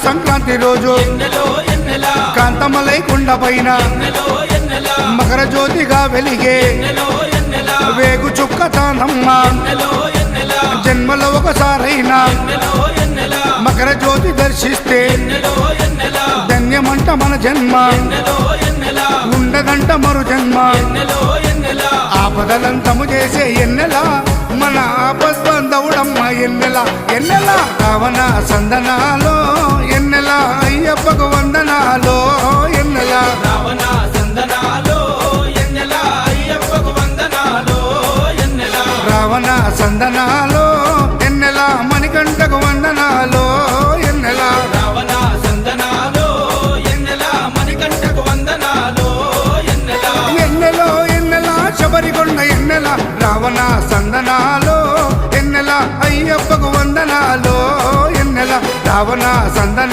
సంక్రాంతి రోజు కాంతమలై కుండ పైన మకర జ్యోతిగా వెలిగే వేగు చుక్క తానమ్మ జన్మలో ఒకసారైనా మకర జ్యోతి దర్శిస్తే ధన్యమంట మన జన్మ ఉండదంట మరు జన్మ ఆపదలంతము చేసే ఎన్నెల మన ఆపద్బంధవుడమ్మ ఎన్నెల ఎన్నెల రావణ సందనాలో ఎన్నెల అయ్యప్పకు వందనాలో ఎన్నెల రావణ సందనాలో ఎన్నెల అయ్యప్పకు వందనాలో ఎన్నెల రావణ సందనాలో ఎన్నెల మణికంఠకు వందనాలో ఎన్నెల రావణ సందనాలో ఎన్నెల మణికంఠకు వందనాలో ఎన్నెల ఎన్నెలో ఎన్నెల శబరికొండ ఎన్నెల రావణ సందనాలో ఎన్నెల అయ్యప్పకు వందనాలో ఎన్నెల రావణ సందన